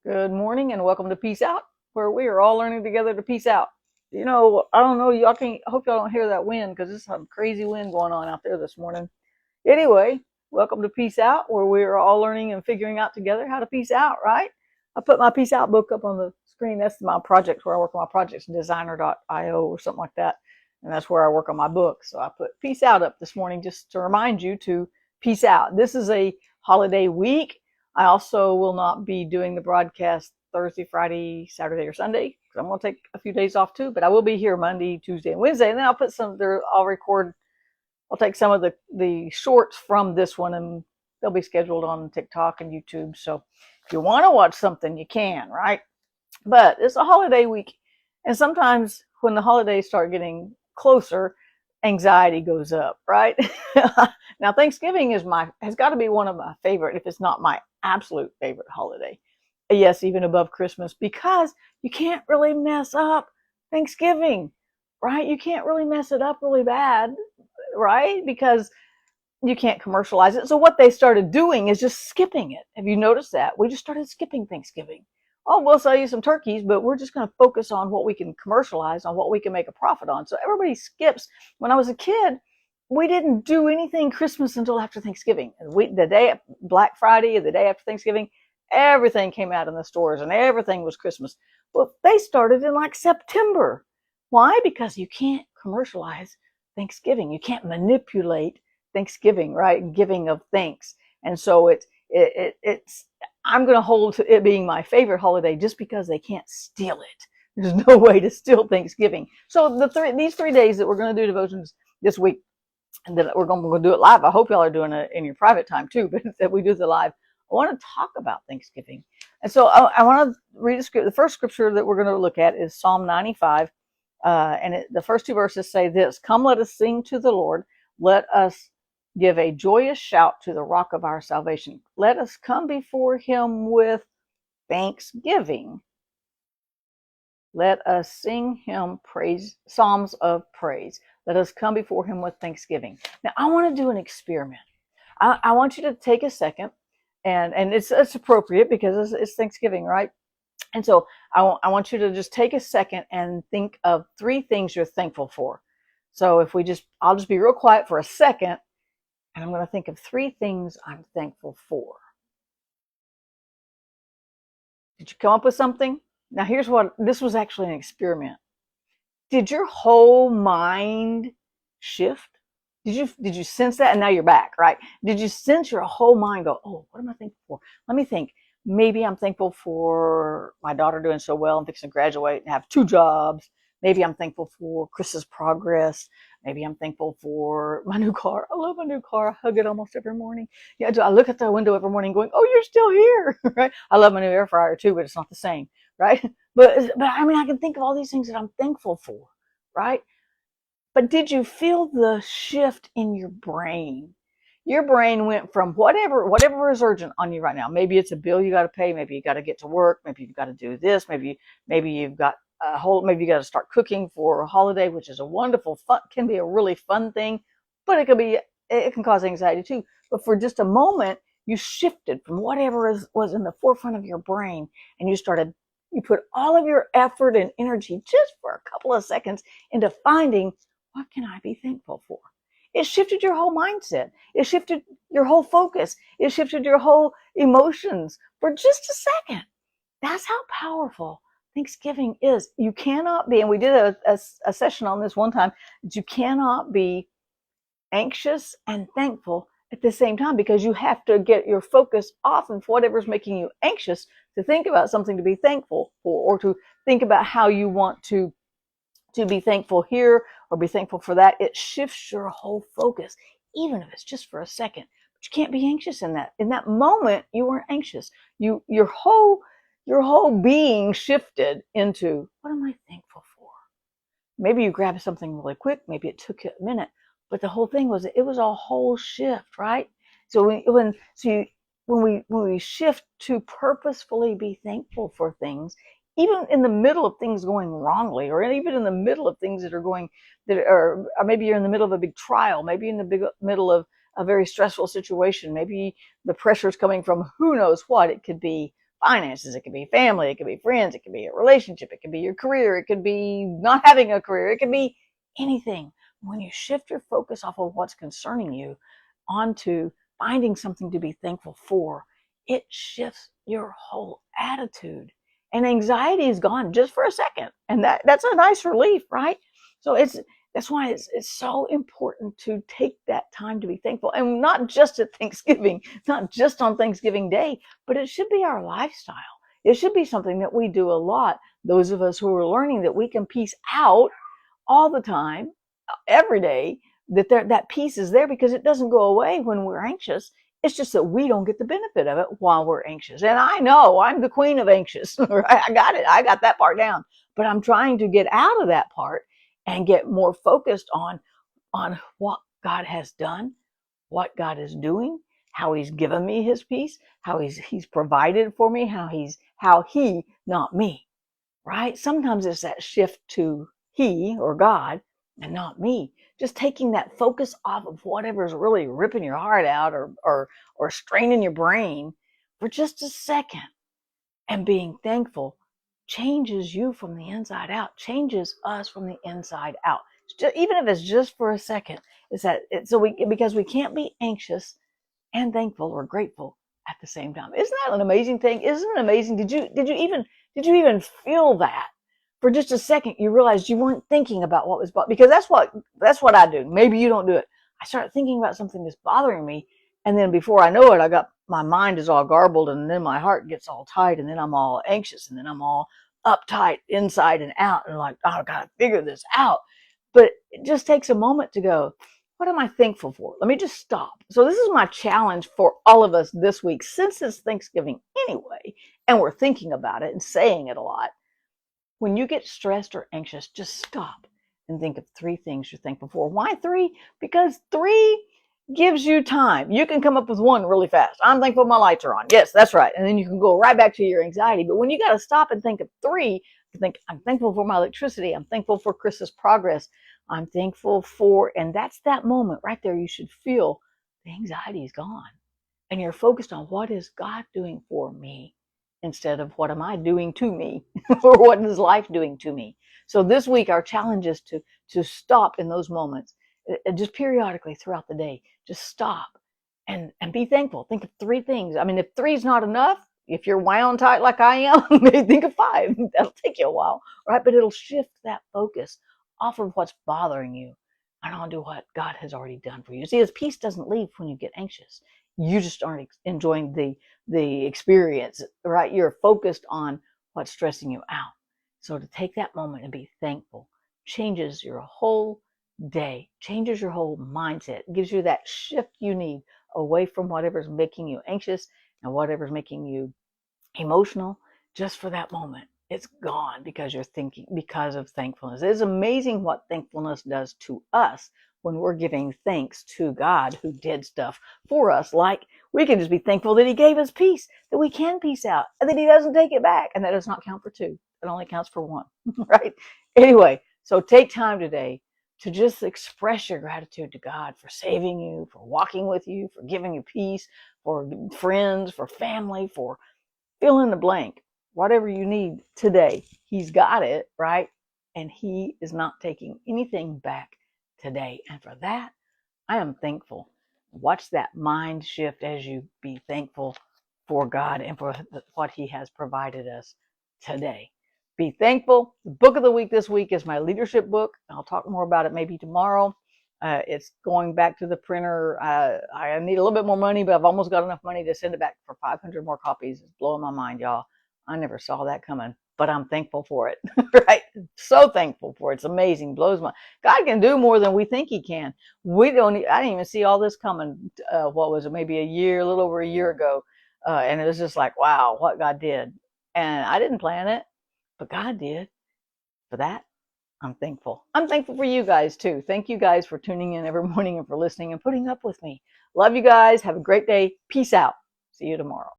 Good morning and welcome to Peace Out, where we are all learning together to peace out. I don't know, y'all can I hope y'all don't hear that wind because there's some crazy wind going on out there this morning. Anyway, welcome to Peace Out, where we are all learning and figuring out together how to peace out, right? I put my Peace Out book up on the screen. That's my project where I work on my projects, designer.io or something like that. And that's where I work on my book. So I put Peace Out up this morning just to remind you to peace out. This is a holiday week. I also will not be doing the broadcast Thursday, Friday, Saturday, or Sunday because I'm going to take a few days off too. But I will be here Monday, Tuesday, and Wednesday, and then I'll put some there. I'll take some of the shorts from this one, and they'll be scheduled on TikTok and YouTube. So if you want to watch something, you can, right? But it's a holiday week, and sometimes when the holidays start getting closer, anxiety goes up, right? Now Thanksgiving has got to be one of my favorite, if it's not my absolute favorite holiday. Yes, even above Christmas, because you can't really mess up Thanksgiving, right? You can't really mess it up really bad, right? Because you can't commercialize it. So what they started doing is just skipping it. Have you noticed that? We just started skipping Thanksgiving. Oh, we'll sell you some turkeys, but we're just going to focus on what we can commercialize, on what we can make a profit on. So everybody skips. When I was a kid, we didn't do anything Christmas until after Thanksgiving. The day Black Friday, the day after Thanksgiving, everything came out in the stores and everything was Christmas. Well, they started in like September. Why? Because you can't commercialize Thanksgiving. You can't manipulate Thanksgiving, right? Giving of thanks. And so it's I'm going to hold to it being my favorite holiday just because they can't steal it. There's no way to steal Thanksgiving. So these 3 days that we're going to do devotions this week, and that we're going to do it live. I hope y'all are doing it in your private time too, but that we do the live. I want to talk about Thanksgiving. And so I want to read a script. The first scripture that we're going to look at is Psalm 95. The first two verses say this: "Come, let us sing to the Lord. Let us give a joyous shout to the rock of our salvation. Let us come before him with thanksgiving. Let us sing him praise, psalms of praise. Let us come before him with thanksgiving." Now, I want to do an experiment. I want you to take a second, and it's appropriate because it's Thanksgiving, right? And so I want you to just take a second and think of 3 things you're thankful for. So I'll just be real quiet for a second, and I'm going to think of 3 things I'm thankful for. Did you come up with something? Now, this was actually an experiment. Did your whole mind shift? Did you sense that? And now you're back, right? Did you sense your whole mind go, oh, what am I thankful for? Let me think. Maybe I'm thankful for my daughter doing so well and fixing to graduate and have 2 jobs. Maybe I'm thankful for Chris's progress. Maybe I'm thankful for my new car. I love my new car. I hug it almost every morning. Yeah, I look at the window every morning going, oh, you're still here, right? I love my new air fryer too, but it's not the same, right? But I mean, I can think of all these things that I'm thankful for, right? But did you feel the shift in your brain? Your brain went from whatever is urgent on you right now. Maybe it's a bill you got to pay. Maybe you got to get to work. Maybe you've got to do this. Maybe you've got maybe you got to start cooking for a holiday, which is a wonderful fun, can be a really fun thing, but it can cause anxiety too. But for just a moment, you shifted from whatever was in the forefront of your brain, and you put all of your effort and energy just for a couple of seconds into finding, what can I be thankful for? It shifted your whole mindset. It shifted your whole focus. It shifted your whole emotions for just a second. That's how powerful Thanksgiving is. You cannot be, and we did a session on this one time, that you cannot be anxious and thankful at the same time, because you have to get your focus off of whatever's making you anxious to think about something to be thankful for, or to think about how you want to be thankful here or be thankful for that. It shifts your whole focus, even if it's just for a second. But you can't be anxious in that moment. You weren't anxious. Your whole being shifted into, what am I thankful for? Maybe you grabbed something really quick. Maybe it took you a minute, but the whole thing was a whole shift, right? So when we shift to purposefully be thankful for things, even in the middle of things going wrongly, or even in the middle of things or maybe you're in the middle of a big trial, maybe in the middle of a very stressful situation, maybe the pressure is coming from who knows what. It could be finances, it could be family, it could be friends, it could be a relationship, it could be your career, it could be not having a career, it could be anything. When you shift your focus off of what's concerning you onto finding something to be thankful for, it shifts your whole attitude. And anxiety is gone just for a second. And that's a nice relief, right? So that's why it's so important to take that time to be thankful. And not just at Thanksgiving, not just on Thanksgiving Day, but it should be our lifestyle. It should be something that we do a lot. Those of us who are learning that we can peace out all the time, every day, that peace is there because it doesn't go away when we're anxious. It's just that we don't get the benefit of it while we're anxious. And I know I'm the queen of anxious, right? I got it. I got that part down. But I'm trying to get out of that part and get more focused on what God has done, what God is doing, how he's given me his peace, how he's provided for me, how he, not me, right? Sometimes it's that shift to he or God and not me. Just taking that focus off of whatever's really ripping your heart out or straining your brain for just a second and being thankful changes you from the inside out, changes us from the inside out. Even if it's just for a second, because we can't be anxious and thankful or grateful at the same time. Isn't that an amazing thing? Isn't it amazing? Did you even feel that? For just a second, you realized you weren't thinking about what was because that's what I do. Maybe you don't do it. I start thinking about something that's bothering me, and then before I know it, my mind is all garbled, and then my heart gets all tight, and then I'm all anxious, and then I'm all uptight inside and out, and like, oh, I gotta figure this out. But it just takes a moment to go, what am I thankful for? Let me just stop. So this is my challenge for all of us this week, since it's Thanksgiving anyway, and we're thinking about it and saying it a lot. When you get stressed or anxious, just stop and think of 3 things you're thankful for. Why 3? Because 3 gives you time. You can come up with 1 really fast. I'm thankful my lights are on. Yes, that's right. And then you can go right back to your anxiety. But when you got to stop and think of 3, I'm thankful for my electricity. I'm thankful for Chris's progress. I'm thankful for, and that's that moment right there. You should feel the anxiety is gone. And you're focused on what is God doing for me, instead of what am I doing to me or what is life doing to me. So this week, our challenge is to stop in those moments, just periodically throughout the day, just stop and be thankful. Think of 3 things. I mean, if 3 is not enough, if you're wound tight like I am, maybe think of 5. That'll take you a while, right? But it'll shift that focus off of what's bothering you and onto what God has already done for you. See, his peace doesn't leave when you get anxious. You just aren't enjoying the experience, right? You're focused on what's stressing you out. So to take that moment and be thankful changes your whole day, changes your whole mindset, gives you that shift you need away from whatever's making you anxious and whatever's making you emotional. Just for that moment, it's gone because you're thinking, because of thankfulness. It's amazing what thankfulness does to us when we're giving thanks to God who did stuff for us. Like, we can just be thankful that he gave us peace, that we can peace out, and that he doesn't take it back. And that does not count for 2. It only counts for 1, right? Anyway, so take time today to just express your gratitude to God for saving you, for walking with you, for giving you peace, for friends, for family, for fill in the blank, whatever you need today. He's got it, right? And he is not taking anything back today. And for that, I am thankful. Watch that mind shift as you be thankful for God and for what he has provided us today. Be thankful. The book of the week this week is my leadership book. I'll talk more about it maybe tomorrow. It's going back to the printer. I need a little bit more money, but I've almost got enough money to send it back for 500 more copies. It's blowing my mind, y'all. I never saw that coming, but I'm thankful for it, right? So thankful for it. It's amazing. Blows my, God can do more than we think he can. I didn't even see all this coming. What was it? Maybe a little over a year ago. And it was just like, wow, what God did. And I didn't plan it, but God did. For that, I'm thankful. I'm thankful for you guys too. Thank you guys for tuning in every morning and for listening and putting up with me. Love you guys. Have a great day. Peace out. See you tomorrow.